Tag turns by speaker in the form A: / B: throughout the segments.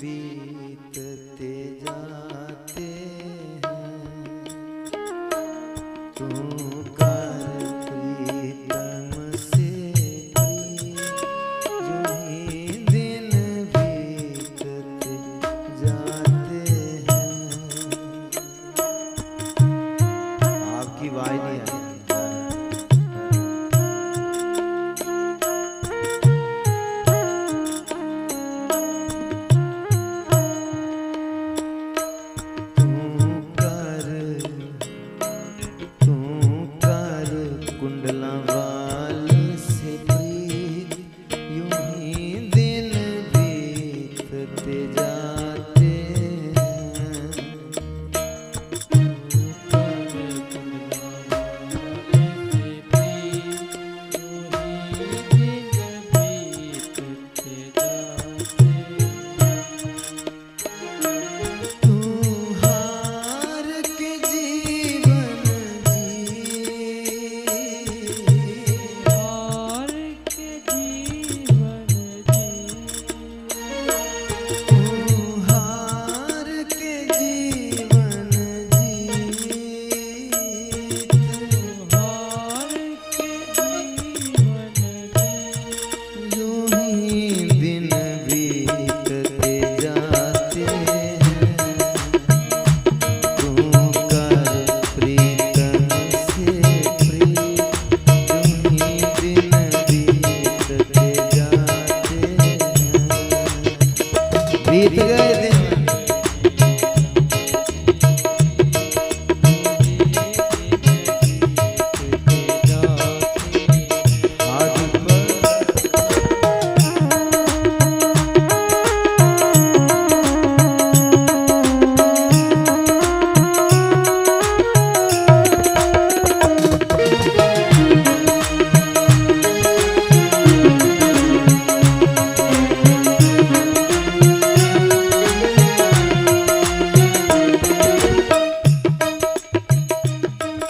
A: बीतते जाते हैं, तू कर प्रीतम से प्रीत, यूं ही दिन बीतते जाते हैं। आपकी आवाज नहीं आई।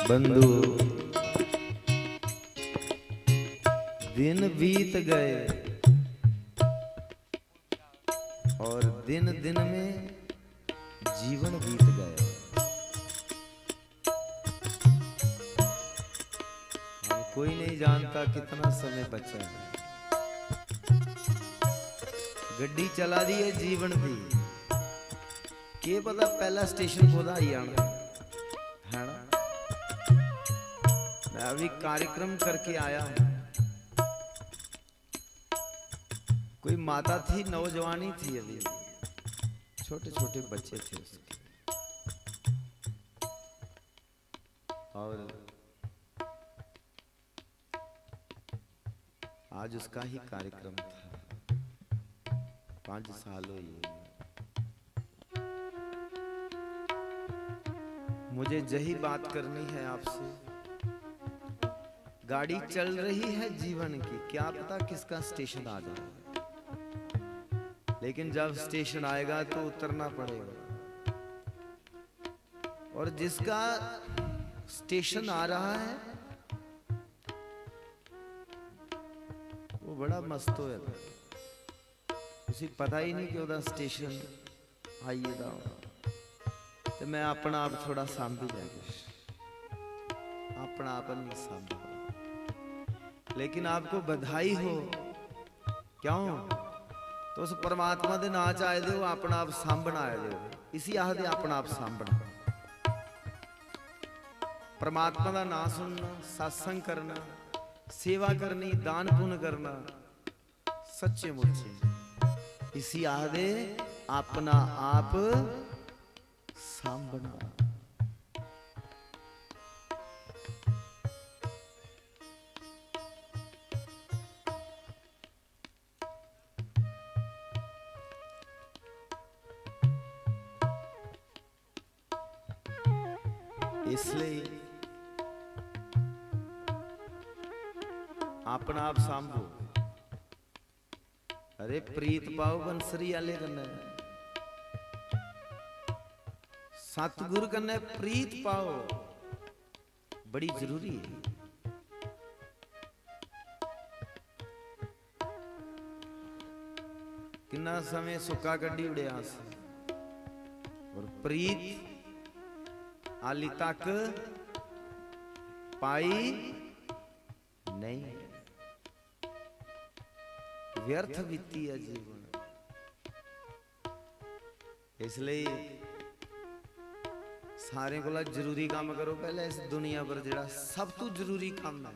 A: बंधु, दिन बीत गए और दिन दिन में जीवन बीत गया। हम कोई नहीं जानता कितना समय बचा है। गड्डी चला दी है जीवन दी, के पता पहला स्टेशन कोदा ही आना है ना। मैं अभी कार्यक्रम करके आया हूं। कोई माता थी, नौजवानी थी, अभी छोटे छोटे बच्चे थे उसके, और आज उसका ही कार्यक्रम था। 5 साल हुए। मुझे यही बात करनी है आपसे। गाड़ी चल रही है जीवन की, क्या पता किसका स्टेशन आ जाए, लेकिन जब स्टेशन आएगा तो उतरना पड़ेगा। और जिसका स्टेशन आ रहा है वो बड़ा मस्त है, उसे पता ही नहीं कि उधर स्टेशन आइएगा। तो मैं अपना आप थोड़ा सांभी जाएगा, अपना आप नहीं सांभा। लेकिन आपको बधाई हो, क्यों? तो उस परमात्मा दे नाच आए दे, अपना आप सांभना आए दे। इसी आखदे अपना आप सांभना। परमात्मा का नाम सुनना, सत्संग करना, सेवा करनी, दान पुण्य करना, सच्चे मुच्चे इसी आखदे अपना आप सांभना। इसलिए अपना आप सांभो। अरे प्रीत पाओ बंसरी आले कन्ने, सतगुरु कन्ने प्रीत पाओ, बड़ी जरूरी है। किन्ना समय सुक्का कड्डी उड़िया और प्रीत हाली तक पाई नहीं। व्यर्थ बीती है जीवन। इसलिए सारे को जरूरी काम करो पहले इस दुनिया पर। जेड़ा सब तो जरूरी काम है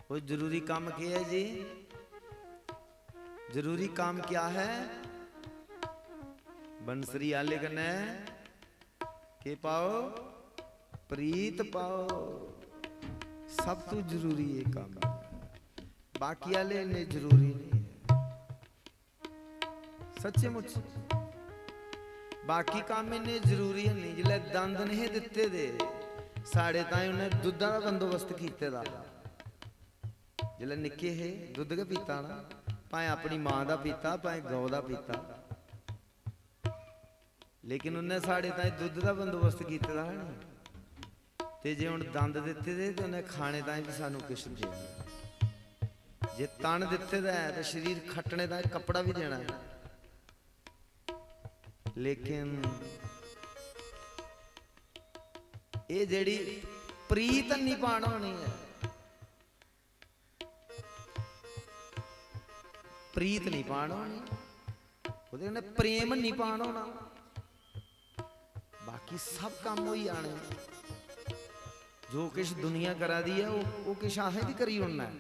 A: वो जरूरी काम क्या है जी? जरूरी काम क्या है? बंसरी आले कने के पाओ, प्रीत पाओ। सब तो जरूरी है काम, बाकी आले ने जरूरी नहीं है। सच्चे मुझसे बाकी काम इन्ने जरूरी है नहीं। जिले दंद नहीं दिते दे साढ़े ताई उन्हें दुधा का बंदोबस्त किते दा। जिले निके है दुध के पीता ना, भाएं अपनी मां का पीता भाएं गौ का पीता, लेकिन उन्हें साढ़े ताई दुध का बंदोबस्त किते दा है ना। ते जे हुण दंद दिते दे ते उन्हें खाने ताई भी सानू कुछ दे। जे तन दिते दा है तो शरीर खटने का कपड़ा भी देना है। लेकिन ये जेड़ी प्रीत नहीं पाना होनी है, प्रीत नहीं पाना होनी, वो प्रेम नहीं पाना होना। बाकी सब काम हो ही आने। जो किश दुनिया करा दी है वो किश आहे भी करी होना है।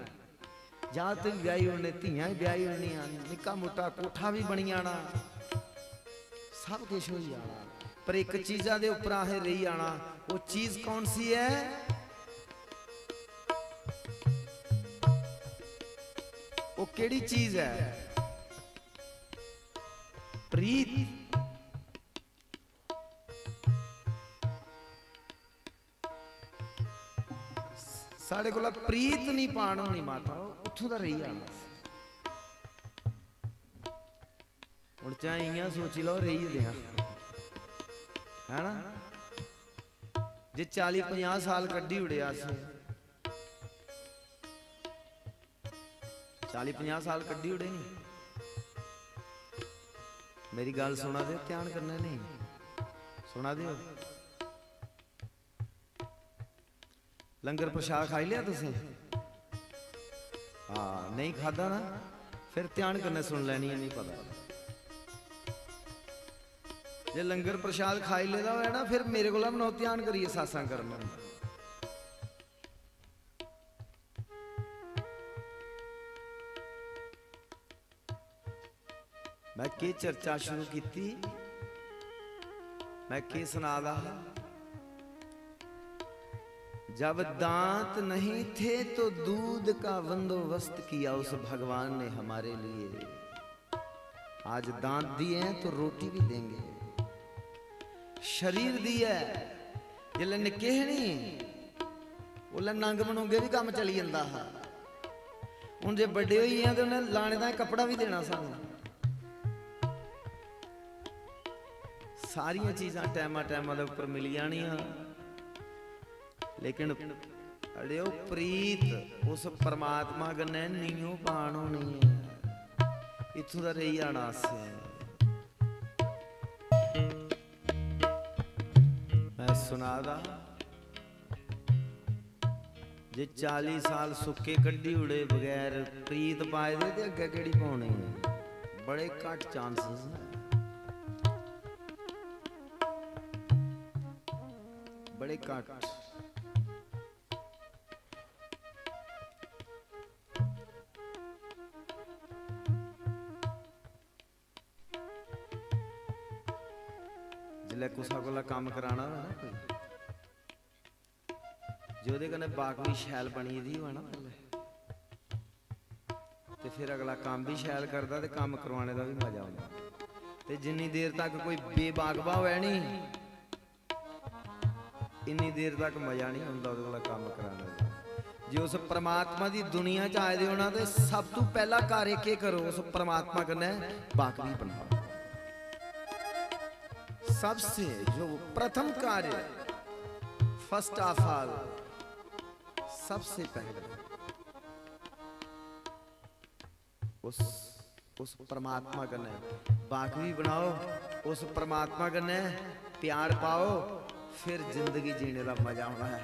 A: जात भी ब्याही होने, धियां भी ब्याही होनी, निक्का मोटा कोठा भी बनी आना, सब कुछ हो जाना। पर एक चीजा दे उपर आहे रही आना। वो चीज कौन सी है? वो केड़ी चीज है? प्रीत। साढ़े को प्रीत नहीं पान होनी माता, उथों का रही आना। हुण चाहे इयां सोची लो रही दिया है ना। जे 40-50 साल कड्डी उड़िया से, 40-50 साल कड्डी उड़े नहीं। मेरी गल सुना दे, ध्यान करना नहीं, सुना दे। लंगर प्रशाद खाई लिया तुसें? हाँ नहीं खादा ना, फिर ध्यान करना सुन लैनी है। नहीं पता जे लंगर प्रशाद खाई लेदा होया ना, फिर मेरे को मनो ध्यान करिए सत्संग करना। मैं के चर्चा शुरू की, मैं के सुना दा। जब दांत नहीं थे तो दूध का बंदोबस्त किया उस भगवान ने हमारे लिए। आज दांत दिए हैं तो रोटी भी देंगे। शरीर दिया जिले निके है नहीं उल्ले नंग मनोगे भी काम चली जाता है। हुण जे बड़े होई हैं तो उन्हें लाने का कपड़ा भी देना सानू। सारिया चीज़ां टाइमा टाइमा दे उपर मिल जानियां, लेकिन अड़ियो प्रीत उस परमात्मा कन्नै नीओ पान होनी है। इत्थों दा रही आना से मैं सुना दा। जे 40 साल सुक्के कड्डी उड़े बगैर प्रीत पाए दे ते अगे केड़ी पाउणी है? बड़े घट चांसेस ने, बड़े घट। जिले कुसा कोला काम कराना हो ना कोई, जो दे कन्नै बाकवी शैल बनी दी हो ना पहले, ते फिर अगला काम भी शैल करदा ते काम करवाने का भी मजा आउंदा। ते जिन्नी देर तक कोई बेबाकवा होया नहीं, इन्नी देर तक मजा नहीं आउंदा उहदे कोला काम कराने का। जे उस परमात्मा दी दुनिया च आए दे होना ते सब तो पहला कार्य के करो? उस परमात्मा कन्नै बाकवी बनाओ। सबसे जो प्रथम कार्य, फर्स्ट ऑफ ऑल, सबसे पहले उस उस परमात्मा कन्ने बाकवी बनाओ, उस परमात्मा कन्ने प्यार पाओ, फिर जिंदगी जीने का मजा आना है।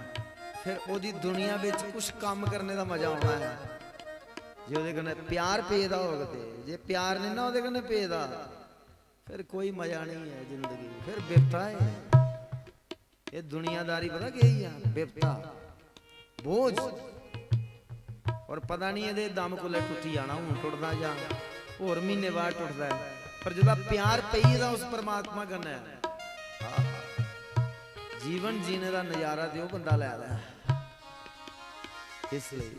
A: फिर ओदी दुनिया में कुछ काम करने का मजा आना है। जे ओदे कन्ने प्यार पेदा होगा, जे प्यार नहीं ना ओदे कन्ने पेदा, फिर कोई मजा नहीं है जिंदगी, फिर बिपता है। ये दुनियादारी पता क्या ही है, बिपता बोझ। और पता नहीं ये दम को ले टुटी जाना, हूं टुटदा जा और महीने बाद टुटदा है। पर जदा प्यार पईदा उस परमात्मा कन्ने, जीवन जीने का नजारा तो बंदा लैदा है। इसलिए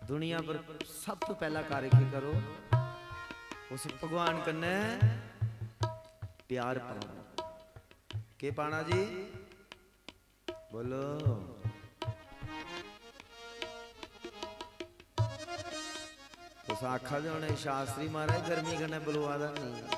A: दुनिया पर सब तो पहला कार्य की करो, उस भगवान कन्ने प्यार पाओ। के पाना जी बोलो। उस आखा दे होने शास्त्री महाराज गर्मी कन्ने बुलवा दा नहीं।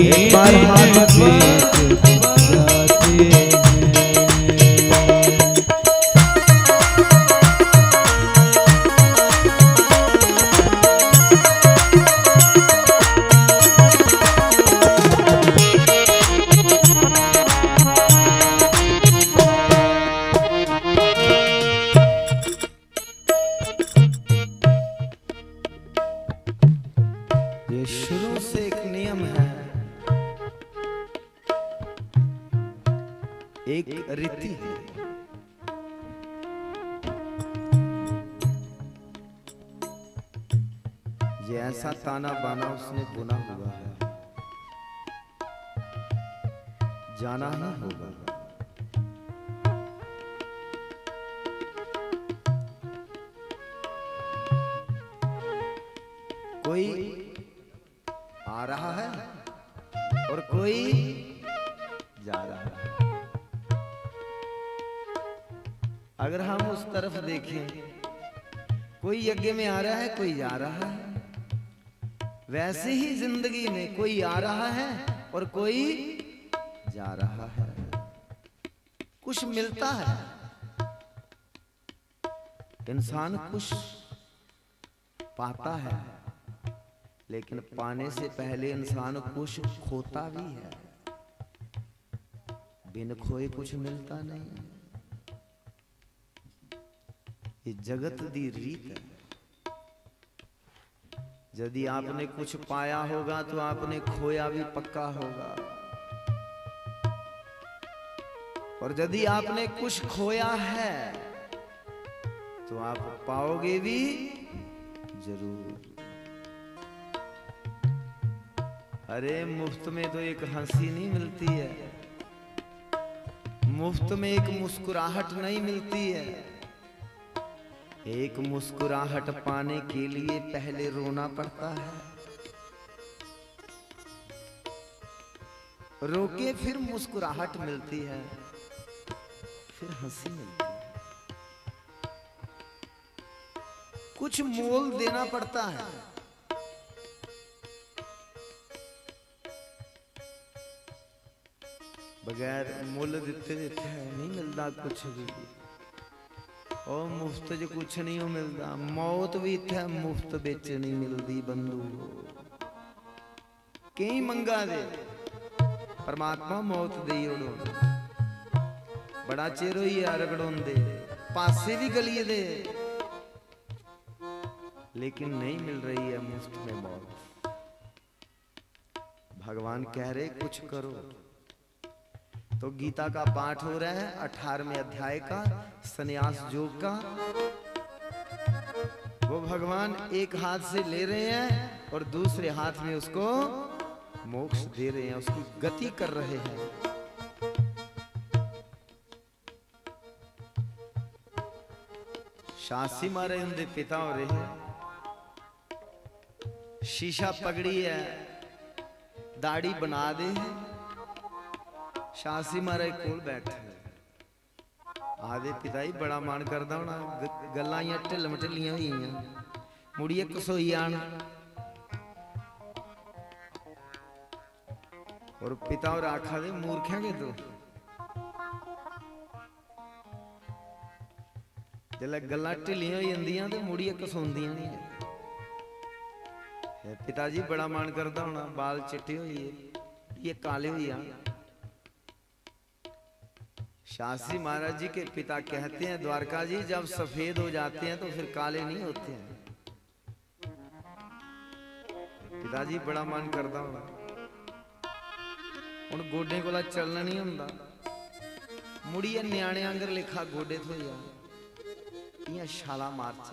A: एक बार हाथ शुरू से एक नियम है, एक रीति है। ये ऐसा ताना बाना उसने बुना हुआ है, जाना ही होगा। कोई आ रहा है और कोई जा रहा है। अगर हम उस तरफ देखें, कोई यज्ञ में आ रहा है, कोई जा रहा है। वैसे ही जिंदगी में कोई आ रहा है और कोई जा रहा है। कुछ मिलता है, इंसान कुछ पाता है, लेकिन पाने से पहले इंसान कुछ खोता भी है। बिन खोए कुछ मिलता नहीं। ये जगत दी रीत है। यदि आपने कुछ पाया होगा तो आपने खोया भी पक्का होगा, और यदि आपने कुछ खोया है तो आप पाओगे भी जरूर। अरे मुफ्त में तो एक हंसी नहीं मिलती है, मुफ्त में एक मुस्कुराहट नहीं मिलती है। एक मुस्कुराहट पाने के लिए पहले रोना पड़ता है, रोके फिर मुस्कुराहट मिलती है, फिर हंसी मिलती है। कुछ मोल देना पड़ता है। बगैर मुल दिते नहीं मिलता कुछ भी। और मुफ्त च कुछ नहीं मिलता। मौत भी इत्थे मुफ्त बिच नहीं मिलती बंधु। कई मंगा दे परमात्मा मौत दई उड़ो। बड़ा चिर होई है रगड़ोंदे, पासे भी गलिए दे, लेकिन नहीं मिल रही है मुफ्त में मौत। भगवान कह रहे कुछ करो। तो गीता का पाठ हो रहा है 18वें अध्याय का, संन्यास योग का। वो भगवान एक हाथ से ले रहे हैं और दूसरे हाथ में उसको मोक्ष दे रहे हैं, उसकी गति कर रहे हैं। शासी मारे उनके पिता हो रहे हैं, शीशा पगड़ी है, दाढ़ी बना दे। शासी मारे कोल बैठे आदे पिता जी बड़ा मन करदा होना, गल्लां ढिल मटिलियां होईयां, मुड़िए कसोई आन। और पिता और आखा दे मूर्ख है तू, जिसले गल्लां ढिलियां होई जंदियां ते मुड़िए कसोंदियां नहीं। पिताजी बड़ा मन करदा होना, बाल चिट्टे होइए, ये काले होई जान। शास्त्री महाराज जी के पिता कहते हैं द्वारका जी जब सफेद हो जाते हैं तो फिर काले नहीं होते हैं। पिताजी बड़ा मन करता होना, हुण गोडे कोला चलना नहीं हुंदा, मुड़िए न्याणे आंगर लेखा गोडे धोइया इयां छाला मार च।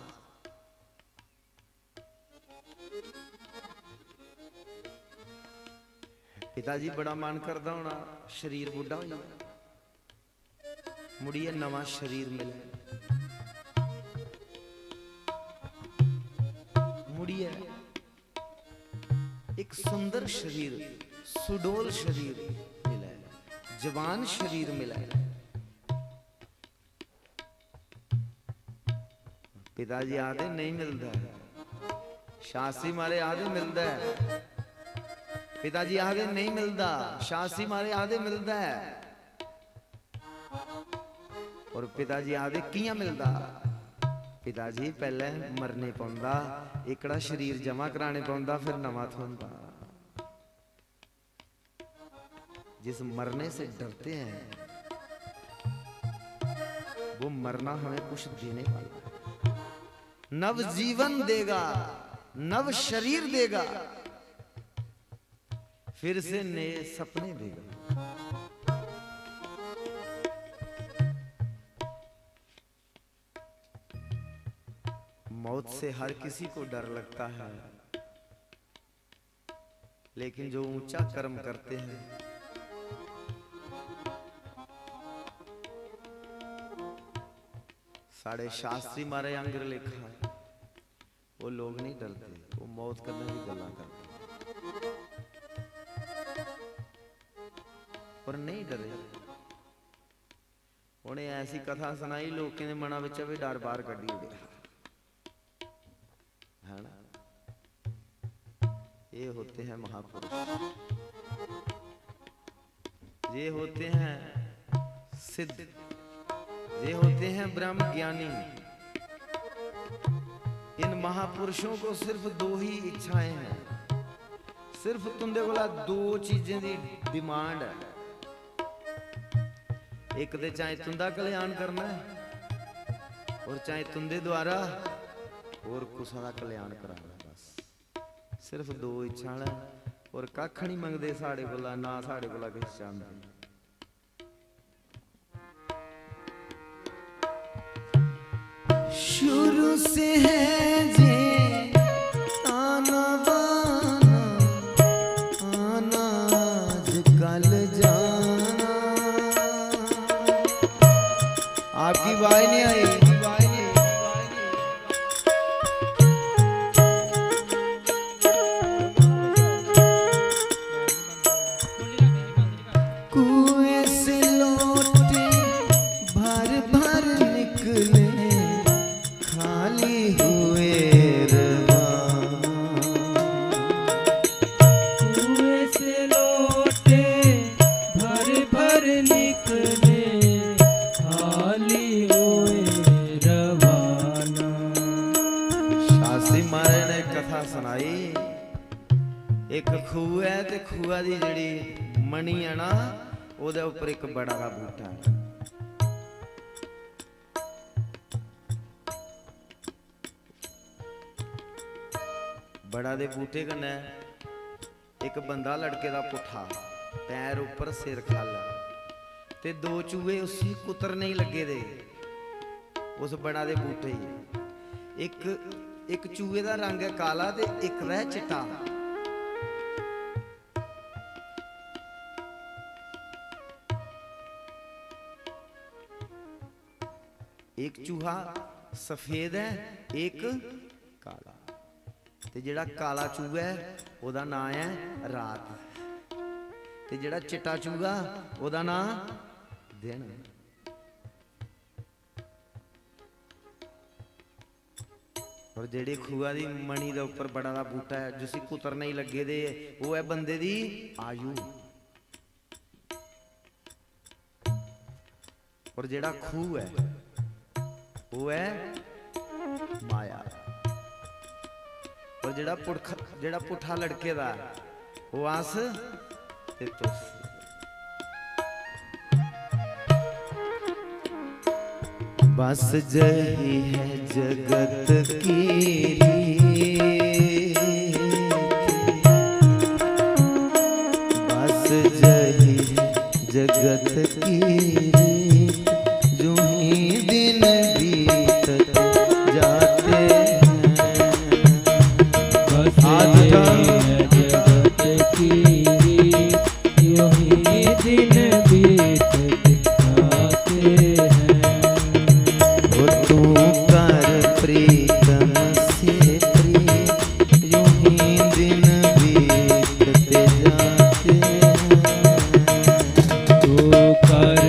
A: पिताजी बड़ा मन करता होना, शरीर बुढ़ा हो जाए, मुड़िए नवा शरीर मिले, मुड़िए एक सुंदर शरीर, सुडोल शरीर मिला, जवान शरीर मिला। पिताजी आदे नहीं मिलता है, शास्त्री मारे आदे मिलता है। पिता जी आखदे नहीं मिलता, शास्त्री महाराज आखदे मिलता है। और पिता जी आखदे कियां मिलता? पिताजी पहले मरने पौंदा, एकड़ा शरीर जमा कराने पौंदा, फिर नवा थोंदा। जिस मरने से डरते हैं वो मरना हमें कुछ देने वाला है। नव जीवन देगा, नव शरीर देगा, फिर से नए सपने देगा। मौत से हर किसी को डर लगता है, लेकिन जो ऊंचा कर्म करते हैं साढ़े शास्त्री मारे अंगर लिखा है, वो लोग नहीं डरते, वो मौत करने की गल्ला करते और नहीं डरे। उन्हें ऐसी कथा सुनाई, लोग के मना विच भी डर बाहर कढ़ी उड़िया है ना। ये होते हैं महापुरुष, ये होते हैं सिद्ध, ये होते हैं ब्रह्म ज्ञानी। इन महापुरुषों को सिर्फ दो ही इच्छाएं हैं, सिर्फ तुंदे कोला दो चीजें दी डिमांड है। एक तो चाहे तुंदा कल्याण करना है और चाहे तुंदे द्वारा और कुसा दा कल्याण कराना। बस सिर्फ दो इच्छा है और कख नहीं मंगदे साढ़े कोला, ना साढ़े कोला किश चाहंदे। शुरू से है जे आना बाना, आना आजकल जाना। आपकी आवाज नहीं आई? कुएं से लोटे भर भर निकले, खाली हुए रवाना।
B: कुएं से लोटे भर भर निकले, खाली हुए रवाना।
A: शास्त्री महाराज ने कथा सुनाई, एक खूह है ते खूह दी जिहड़ी मणी है ना, ओदे उपर एक बड़ा सा बूटा है। बड़ा दे बूटे कन्नै एक बंदा लड़के दा पुट्ठा, पैर ऊपर सिर खल, ते दो चूहे उसी कुतर नहीं लगे दे उस बड़ा दे बूटे ही। एक चूहे दा रंग है काला ते एक दा चिट्टा। एक चूहा सफेद है, एक काला। ते जेड़ा काला चूहा है ओदा नाम है रात, ते जेड़ा चिट्टा चूहा ओदा नाम दिन। और जेड़ी खूआ दी मणी दे उपर बड़ा दा बूटा है जिसी कुतर नहीं लगे दे, वो है बंदे दी आयु। और जेड़ा खूह है वो है माया। और जेड़ा पुट्ठा लड़के दा वो आस ते तुस। बस जही है जगत की रीत, बस जही है जगत की रीत, जो ही दिन बीतते जाते हैं।
B: बस है जगत की रीत, यूं ही दिन बीतते जाते हैं।
A: वो तू कर प्रीतम से प्रीत, यूं ही दिन बीतते जाते हैं।
B: तू कर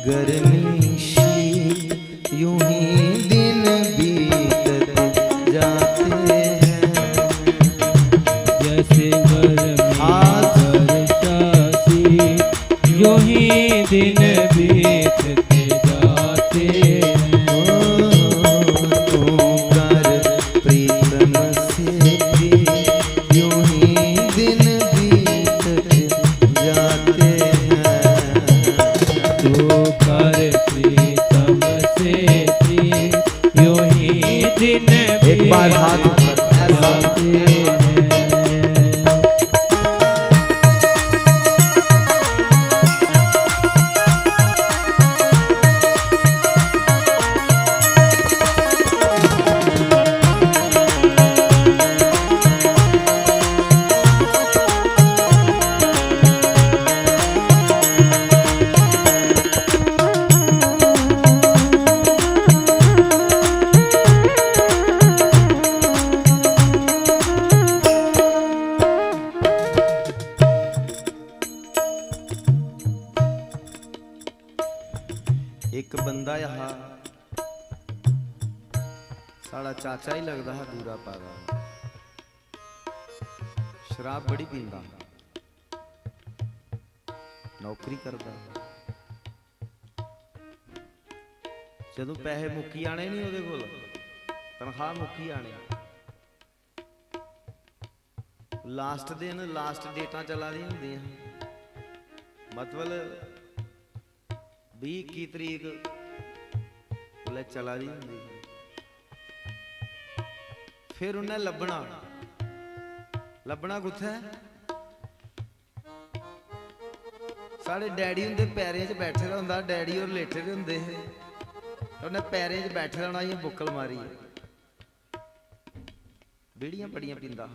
A: गर्मी शीत यूं ही दिन बीतते जाते हैं।
B: जैसे गर्मी वर्षा शीत यूं ही दिन बीतते जाते हैं।
A: तुम कर प्रीतम से प्रीत यूं ही दिन बीतते जाते हैं।
B: तो कर प्रीतम से प्रीत यूं ही दिन
A: एक बार हाथ ऊपर ऐसा।
B: जाते हैं।
A: एक बंदा यहाँ साड़ा चाचा ही लगता है दूरा पादा, शराब बड़ी पींदा, नौकरी करता, जदों पैसे मुक्की आने नहीं ਉਹਦੇ ਕੋਲ तनख्वाह मुक्की आने लास्ट दिन लास्ट डेटा चला दी ਹੁੰਦੀਆਂ मतलब 20-21 तरीक बोले चला दी होंगी। फिर उन्हें लभना लभना कुत्थे साढ़े डैडी उनके पैरें च बैठे दा हुंदा, डैडी और लेटे दे हुंदे हे, उन्हें पैरें च बैठे रहना ही बुक्कल मारी बीड़ियां बड़ियां पींदा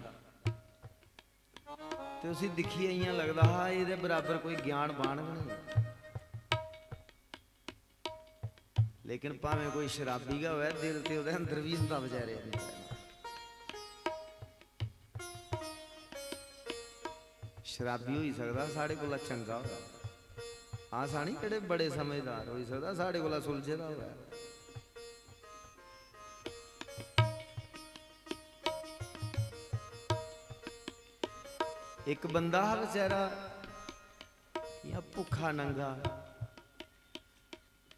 A: ते उसी दिखिए इयां लगदा हा इहदे बराबर कोई ज्ञान बाण भी नहीं। लेकिन भावें कोई शराबी का होया दिल ते उहदे अंदर भी हुंदा बेचारे शराबी हो सकदा साढ़े कोला चंगा होया, हाँ सानी जेहड़े बड़े समझदार हो सकदा साढ़े कोला सुलझे दा होया। एक बंदा हा बेचारा या भुखा नंगा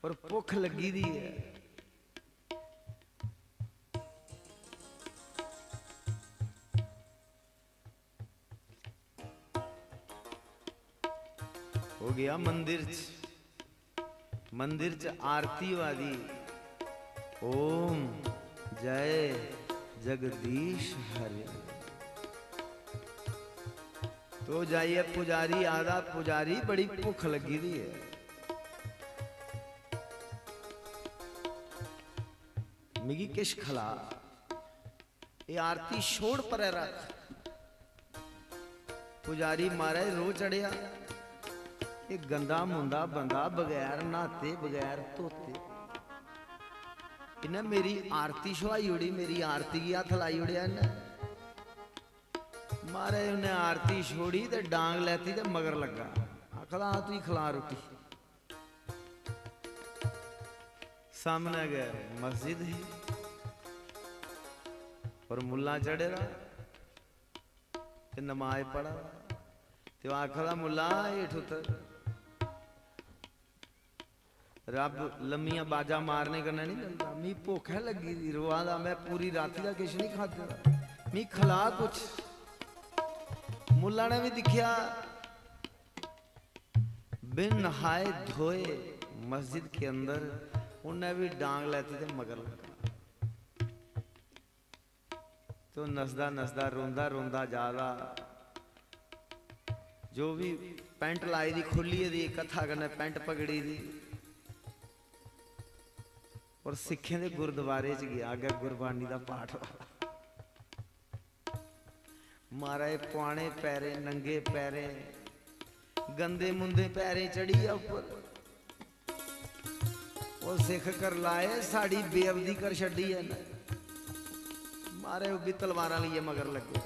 A: और भुख लगी दी है, हो गया मंदिर च आरती वादी ओम जय जगदीश हरे। तो जाइए पुजारी आदा पुजारी बड़ी भुख लगी दी है, मिगी किश खला, ये आरती छोड़ पर रख। पुजारी महाराज रो चढ़िया, ये गंदा मुंदा बंदा बगैर नहाते बगैर धोते इन्हें मेरी आरती छुआई उड़ी, मेरी आरती की हथ लाई उड़िया इन्हें। महाराज उन्हें आरती छोड़ी ते डांग लैती ते मगर लगा, आखदा तू खिला रोटी। सामने गया मस्जिद ही और मुल्ला चढ़े ते नमाज पढ़ा ते आखदा मुल्ला हेठ उतर, रब लम्मियां बाजा मारने कन्नै नहीं मिलता, मी भुख है लगी दी रोआ दा, मैं पूरी राती दा किश नहीं खादा, मी खिला कुछ। मुल्ला ने भी दिखिया बिन नहाए धोए मस्जिद के अंदर उन्हें भी डांग लेती थे मगर लगा। तो नसदा नसदा रोंदा रोंदा ज्यादा जो भी पैंट लाई दी खुली दी कथा कन्नै पैंट पगड़ी दी और सिखें दे गुरुद्वारे च गया, अगे गुरबानी का पाठ महाराज पुआने पैरे नंगे पैरे गंदे मुंदे पैरे चढ़ी उपर और सिख कर लाए साड़ी बेअबदी कर छड़ी है ना। मारे वो भी तलवार लिए मगर लगे।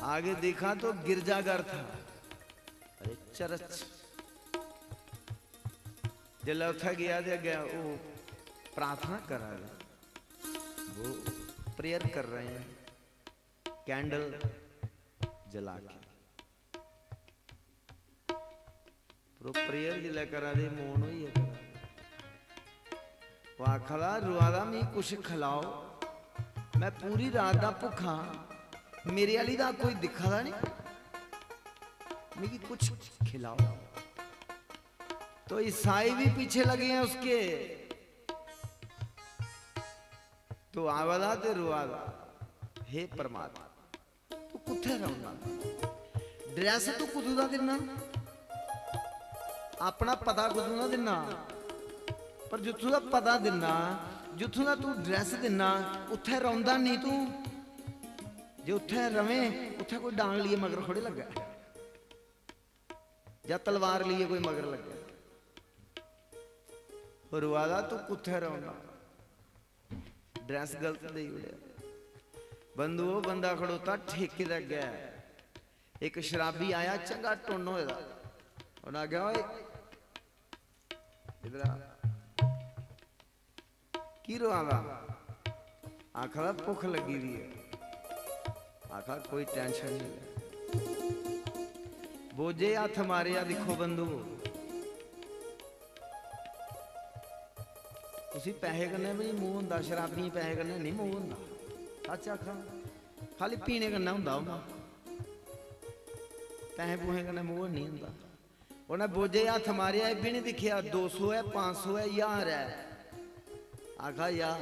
A: आगे देखा तो गिरजाघर था, अरे चर्च जल्ला उत्थे गया तो अगे वो प्रार्थना कर रहे, वो प्रेयर कर रहे हैं कैंडल जला के। पर वो प्रेयर जिला करा दे मौन होई है करा दे। वो आखला रुआदा मी कुछ खिलाओ, मैं पूरी रात दा भुखा, मेरे वाली दा कोई दिखा दा नहीं, मिगी कुछ खिलाओ। तो ईसाई भी पीछे लगे हैं उसके। तो आवादा ते रुआदा, हे परमात्मा तू कुत्थे रहना, ड्रेस तू कुदू दा देना, अपना पता कुदू ना देना, पर जिथों दा पता देना, जिथों दा तू ड्रेस देना, उत्थे रौंदा नहीं तू। जे उत्थे रवे, उत्थे कोई डांग लिए मगर थोड़े लगा, या तलवार लिए कोई मगर लगा। रुआदा तू कुत्थे रौंदा, ड्रेस गलत दे उड़िया। बंधु वो बंदा खड़ोता ठेके तक गया, एक शराबी आया चंगा टुन होया, उन्हें आख्या ओए इधर आ, की रोआंदा? आखा भुख लगी हुई है। आखा कोई टेंशन नहीं है, बोझे हथ मारे आ, दिखो बंधु उसी पैसे कन्नै भी मूँह होंदा, शराबी पैसे कन्नै नहीं मूँह होंदा। सच आखा खाली पीने कन्नै होंदा होंदा, पैसे पूहे कन्नै मूँह नहीं होंदा। उन्हें बोझे हथ मारिया, भी नहीं दिखिया 200 है 500 है 1000 है। आखा यार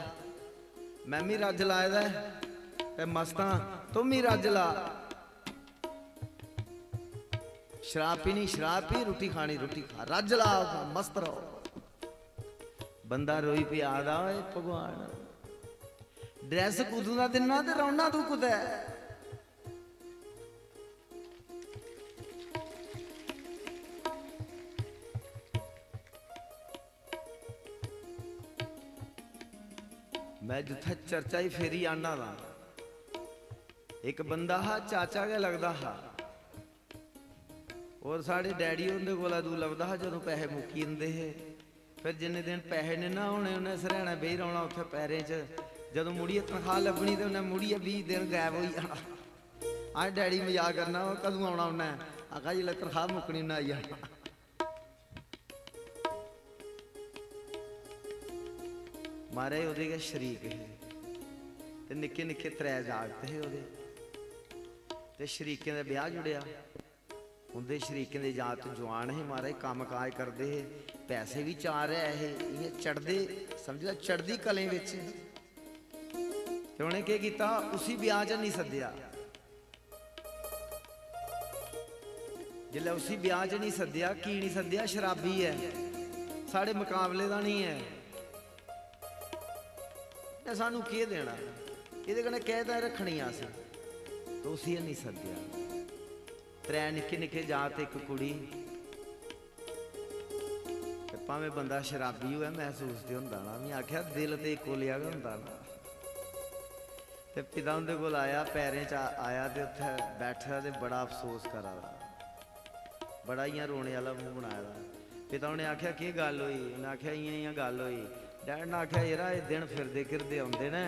A: मैं भी रज लाए दा ते मस्ता, तुम भी रज ला। शराब पीनी शराब पी, रोटी खानी रोटी खा, रज ला मस्त रहो। बंदा रोई पे आदा, भगवान ड्रेस कुदू दा दिना ते रौना तू कुदै। मैं जिथे चर्चा ही फेरी आना था, एक बंदा हा चाचा के लगता हा, और साढ़े डैडी उनके कोला तू लभदा हा जो पैसे मुक्की जंदे हे। फिर जिन्ने दिन पैसे ने ना होने, उन्हें सरहना बेही रौना उत्थे पैरें च। जदों मुड़िए तनख्वाह लभनी तो उन्हें मुड़िए 20 दिन गायब हो जाना। अज डैडी मजाक करना, कदों आना उन्हें? आखा जिसलै तनख्वाह मुकनी उन्हें आई जाना। महाराज ओहदे गै शरीक हे ते निक्के निक्के 3 जागत हे ओहदे, ते शरीकें दे ब्याह जुड़िया। उनके शरीकें दे जागत जवान हे महाराज, काम काज करते हे, पैसे भी चार है, इयां चढ़दे समझदा चढ़दी कलें विच। ते उन्हें क्या किया, उसी ब्याह च नहीं सद्दिया। जिसलै उसी ब्याह च नहीं सद्दिया, की नहीं सद्दिया? शराबी है, साढ़े मुकाबले का नहीं है, सानू के देना, ये कहता रखनिया सी, तो उसी नहीं सद्दिया। 3 निक्के निक्के जात, एक कुड़ी। भावें बंदा शराबी हुआ महसूस तो होंदा ना, मैं आख्या दिल तो इको लिया गै होंदा ना। ते पिता उनके कोल आया, पैरें च आया, तो उत्थे बैठा ते बड़ा अफसोस करा दा, बड़ा इयां रोने वाला मूँह बनाया दा। पिता उन्हें आख्या की गल हुई? उन्हें आख्या इयां इयां गल हुई। डैड ने आख्या यार ये दिन फिरदे फिरदे आउंदे ने,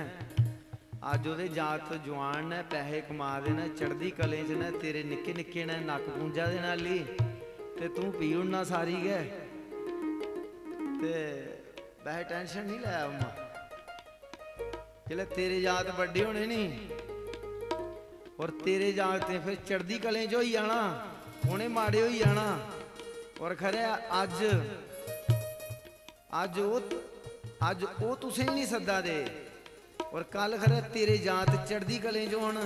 A: अज वो जात जवान ने, पैसे कमा दे ने, चढ़दी कलें च ने, तेरे निक्के निक्के ने नक पूंजा दे नाली, ते तू पी उड़ना सारी गै। ते वैसे टेंशन नहीं लै उम्मा, जिसलै तेरे जात बड्डे होने नी, और तेरे जागते फिर चढ़दी कलें च होई जाना, उन्हें माड़े होई जाना। और खरे अज वो तुसें नहीं सद्दा दे, और कल खरे तेरे जात चढ़दी कलें च होन,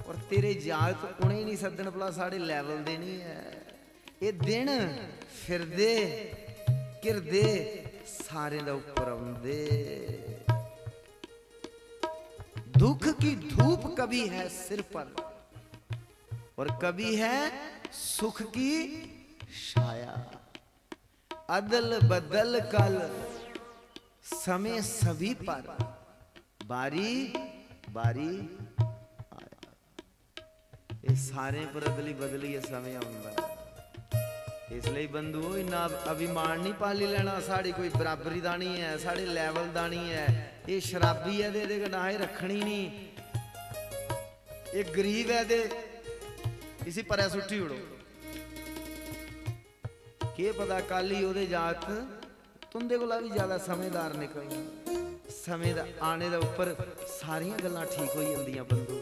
A: और तेरे जात उन्हें नहीं सद्दन, भला साढ़े लैवल दे नहीं है। ये दिन फिरदे घिरदे सारे दे उपर आउंदे। दुख की धूप कभी है सिर पर, और कभी है सुख की छाया। अदल बदल कल समय सभी पर, बारी बारी आया। ये सारे पर अदली बदली समय आउंदा, इसलिए बंधु इन्ना अभिमान नहीं पाली लेना, साड़ी कोई बराबरी दा नहीं है, साढ़े लैवल दा नहीं है। ये शराबी है दे गनाहे रखनी नहीं, ये गरीब है दे इसी पर सुट्टी उड़ो। के पता कल ही ओदे जात तुंदे कोला भी ज्यादा समझदार निकलना। समय दा आने दे उपर सारियां गल्लां ठीक हो जांदियां बंधु।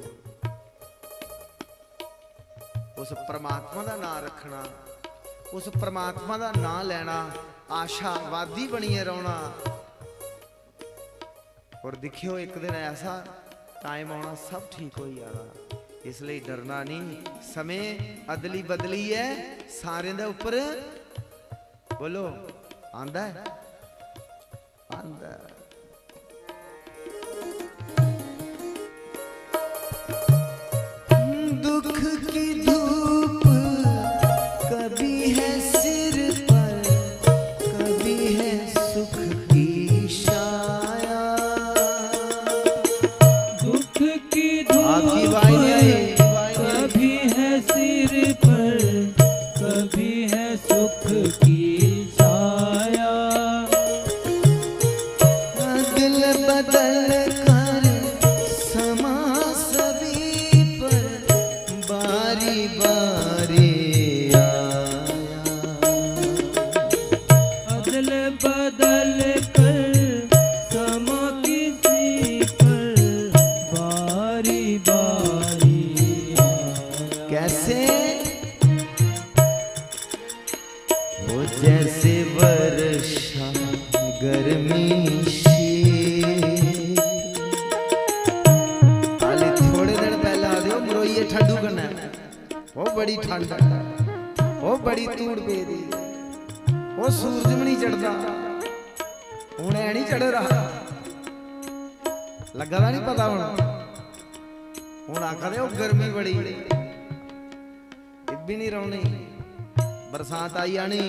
A: उस परमात्मा दा नाम रखना, उस परमात्मा दा नाम लेना, आशावादी बनिए रहना। और देखियो एक दिन ऐसा टाइम आना सब ठीक हो जाना। इसलिए डरना नहीं, समय अदली बदली है सारे दे ऊपर। बोलो आंदा है, आंदा है। दुख की धूप कभी है सिर पर, कभी है सुख की छाया।
B: दुख की धूप
A: आपकी वाई नहीं आई।
B: कभी है सिर पर, कभी है सुख की छाया।
A: दिल बदल कर समा सभी पर बारी बारी आया।
B: अदल बदल कर समा किसी पर बारी बारी आया।
A: कैसे वो जैसे वर्षा गर्मी हाले थोड़े दिन पहले आ दियो मरोइए ठंडू करना वो बड़ी ठंड वो बड़ी तूड़ पेदी वो सूरज भी नहीं चढ़ता हूं ऐ नहीं चढ़ रहा लगा दा नहीं पता हूं आखा दे गर्मी बड़ी भी नहीं रोनी बरसात आई आनी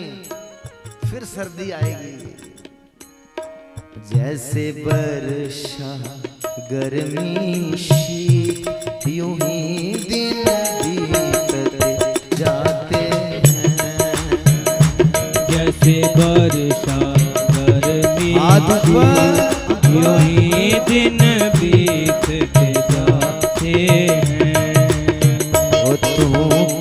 A: फिर सर्दी आएगी जैसे वर्षा गर्मी शीत यूं ही दिन बीतते जाते हैं
B: जैसे वर्षा गर्मी यूं ही दिन बीतते जाते हैं
A: वो तू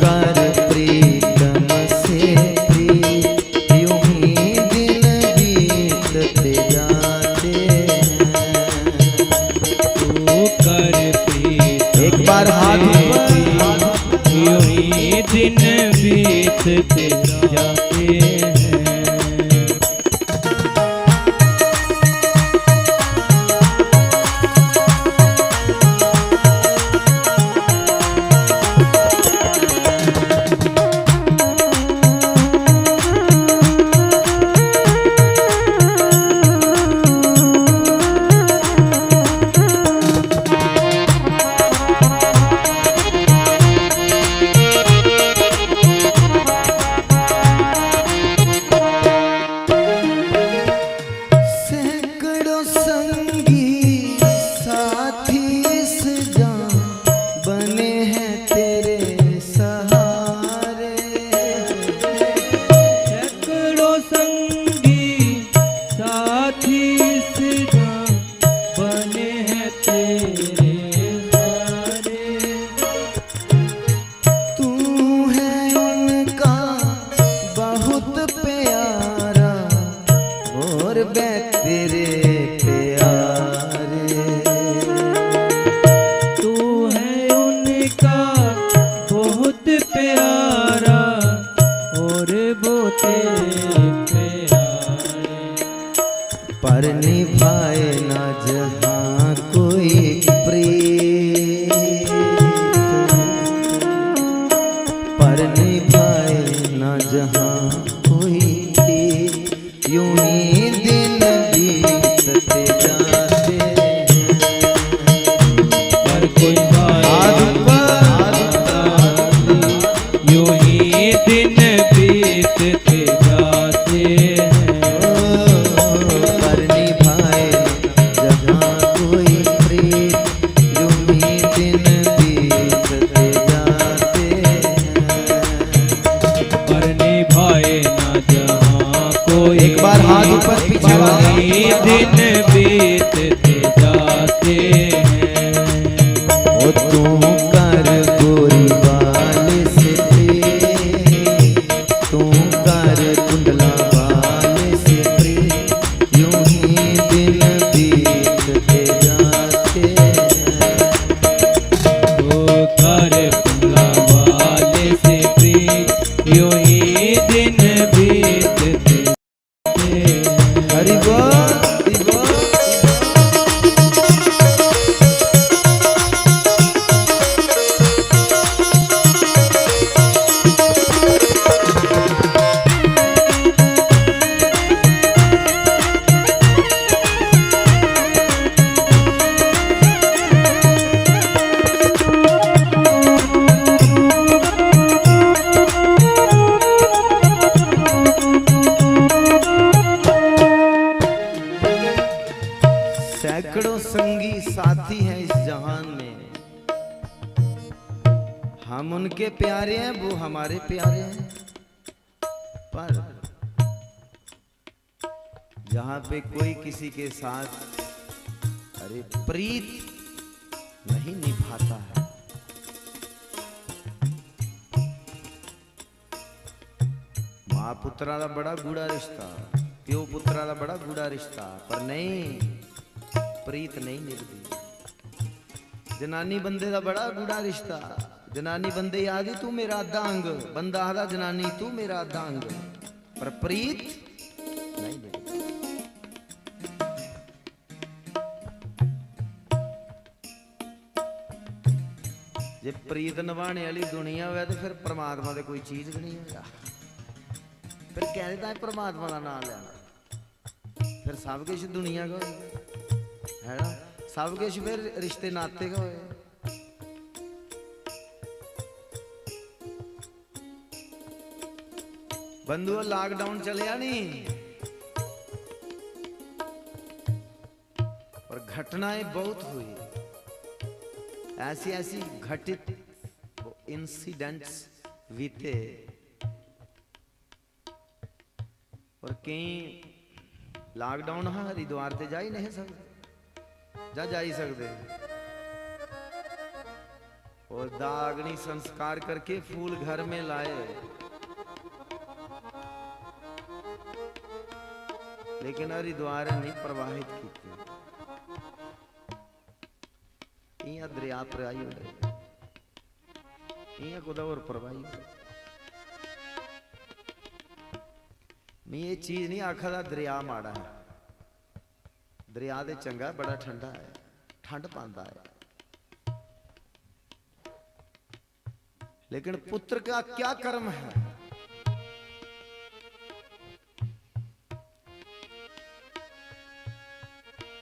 A: कर प्रीतम से प्रीत यूं ही दिन बीतते जाते हैं
B: तू कर प्रीत
A: एक बार हाथ ऊपर
B: यूं ही दिन बीतते जाते हैं
A: सैकड़ों संगी साथी इस जान बने हैं तेरे सहारे
B: सैकड़ों संगी साथी इस जान बने हैं तेरे सहारे
A: तू है उनका बहुत प्यारा और मैं तेरे प्यारे
B: तू है उनका बहुत प्यारा और वो तेरे प्यारे
A: पर निभाए ना जहाँ कोई प्रीत पर निभाए ना जहाँ कोई प्रीत यूं ही दिन बीतते जाते हैं
B: पर कोई यूं ही दिन बीतते जाते हैं
A: पर निभाए जहाँ कोई प्रीत यूं ही दिन बीतते जाते हैं
B: पर निभाए
A: कुंडला वाले से प्रीत, यूं ही दिन बीतते जाते हैं।
B: ओ कर कुंडला वाले से प्रीत, यूं ही दिन बीतते हैं।
A: हरि बोल, हरि बोल। सैकड़ों संगी साथी हैं इस जहान में, हम उनके प्यारे हैं, वो हमारे प्यारे हैं। पर जहां पे कोई किसी के साथ अरे प्रीत नहीं निभाता है, मां पुत्रा का बड़ा गूढ़ा रिश्ता, प्यो पुत्रा का बड़ा गूढ़ा रिश्ता, पर नहीं प्रीत नहीं निभदी। जनानी बंदे का बड़ा गूढ़ा रिश्ता, जनानी बंदे आदि तू मेरा अद्धा अंग, बंदा आदा जनानी तू मेरा अद्धा अंग, पर प्रीत नहीं निभदी। जे प्रीत निभाने वाली दुनिया हो तो फिर परमात्मा दे कोई चीज भी नहीं होगा। फिर कह देता है परमात्मा का नाम लेना, फिर सब कुछ दुनिया का है ना, सब कुछ फिर रिश्ते नाते का होए। बंधुओं लॉकडाउन चलिया नहीं, और घटनाएं बहुत हुई, ऐसी ऐसी घटित इंसिडेंट्स बीते, और कई लॉकडाउन हरिद्वार ते जा ही नहीं सकते, जा ही सकते, और दागनी संस्कार करके फूल घर में लाए, लेकिन हरिद्वार नहीं प्रवाहित किए, इया दरिया प्रवाही हो रहे, इया कुदा और प्रवाही हो। मैं ये चीज नहीं आखा दरिया माड़ा है, दरिया दे चंगा बड़ा ठंडा है, ठंड पांदा है, लेकिन पुत्र का क्या कर्म है।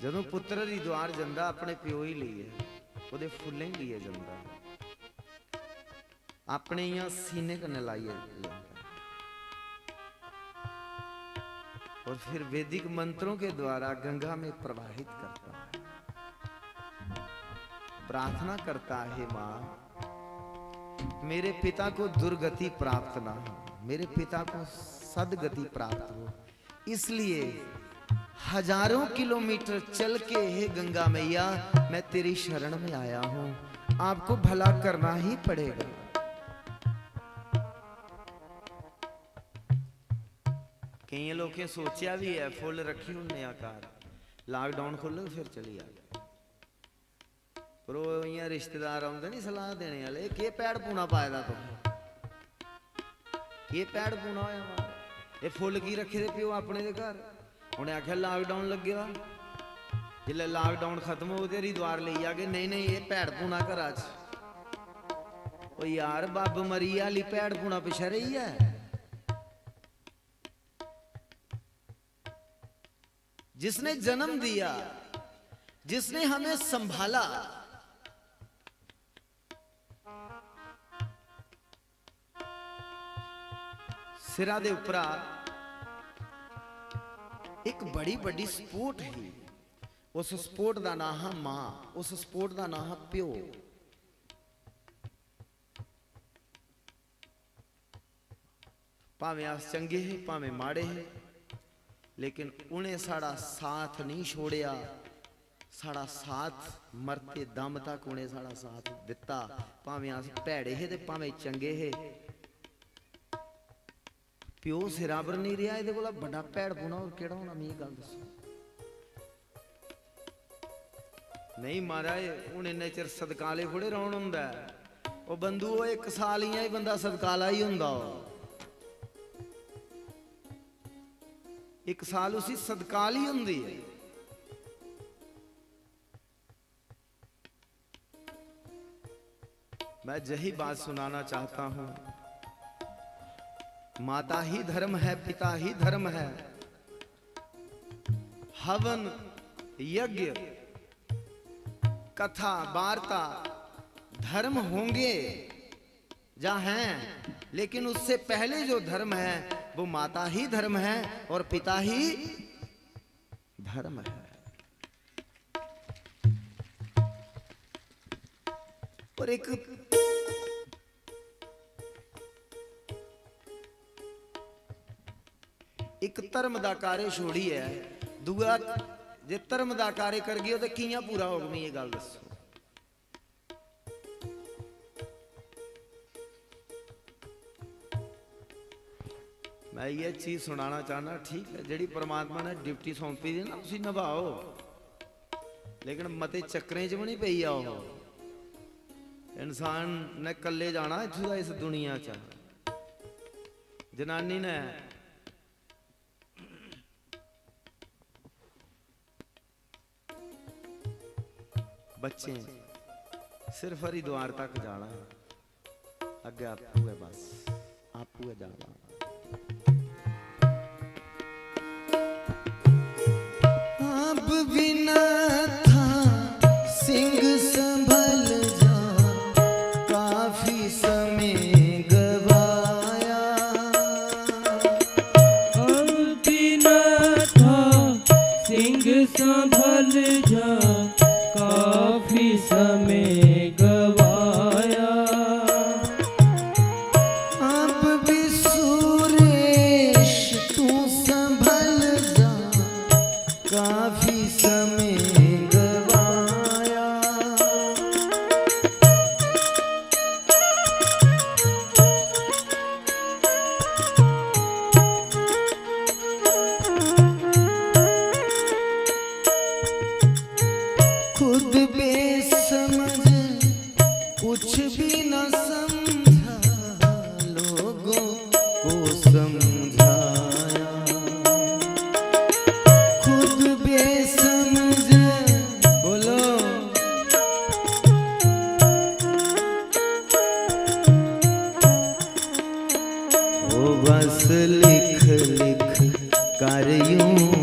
A: जदों पुत्र हरिद्वार जांदा अपने प्यो ही लिए, ओदे फुल्ले ही लिए जांदा, अपने यहाँ सीने कन्ने लाइए जांदा, और फिर वैदिक मंत्रों के द्वारा गंगा में प्रवाहित करता है, प्रार्थना करता है, मां मेरे पिता को दुर्गति प्राप्त ना हो, मेरे पिता को सदगति प्राप्त हो, इसलिए हजारों किलोमीटर चल के हे गंगा मैया मैं तेरी शरण में आया हूं, आपको भला करना ही पड़ेगा। कई लोग सोचा भी है फुल रखी उन्हें आकार, लॉकडाउन खोलो फिर चली आ गया, पर वो इयां रिश्तेदार आते नहीं सलाह देने वाले, के पैड़ पूना पाए दा तुम, के पैड़ पूना होया, ये फुल की रखे दे प्यो अपने दे घर, उन्हें आख्या लॉकडाउन लगे, जिले लॉकडाउन खत्म हो गए हरिद्वार ले आ गए, नहीं नहीं ये पैड़ पूना घरा च, ओ यार बब मरी आली पैड़ पूना पिछे रही है, जिसने जन्म दिया, जिसने हमें संभाला, सिरा दे उपरा एक बड़ी बड़ी स्पोर्ट है, उस स्पोर्ट का नाम है मां, उस स्पोर्ट का नाम है प्यो। भावें अस चंगे है भावें माड़े है, लेकिन उन्हें साड़ा साथ नहीं छोड़िया, साड़ा साथ मरते दम तक उन्हें साड़ा साथ दिता, भावें अस भैड़े है ते भावें चंगे है, प्यो सिराबर नहीं रहा, ये बड़ा भैड़ पुना और केड़ा होना, मैं गल दसो। नहीं महाराज हूँ इन्ने चिर सदकाले थोड़े रौन हुंदा, वो बंधु वो 1 साल ही बंदा सदकाला ही हुंदा, 1 साल उसी सदकाल ही हुंदी है। मैं यही बात सुनाना चाहता हूं, माता ही धर्म है, पिता ही धर्म है। हवन यज्ञ कथा वार्ता धर्म होंगे जहां हैं, लेकिन उससे पहले जो धर्म है वो माता ही धर्म है और पिता ही धर्म है। और एक धर्म का कार्य छोड़ी है, दूआ जे धर्म का कार्य कर गए तो कियां पूरा हो गई, ये गल दसो। मैं ये चीज सुनाना चाहना, ठीक है जी परमात्मा ने ड्यूटी सौंपी दी ना तुसीं निभाओ, लेकिन मते चक्करें च भी नहीं पई आओ। इंसान ने कल्ले जाना इत्थों इस दुनिया च। जनानी ने बच्चे सिर्फ हरिद्वार तक जाना है, अगे आपू है, बस आपू है जाना। अब बिना था सिंह संभल जा, काफी समय गवाया।
B: अब बिना था सिंह संभल जा, काफी समय गवाया।
A: अब भी सुरेश तू संभल जा, काफी समय गवाया। खुद बेसमझ कुछ भी न समझा, लोगों को समझाया। खुद बेसमझ बोलो, ओ बस लिख लिख कर यूं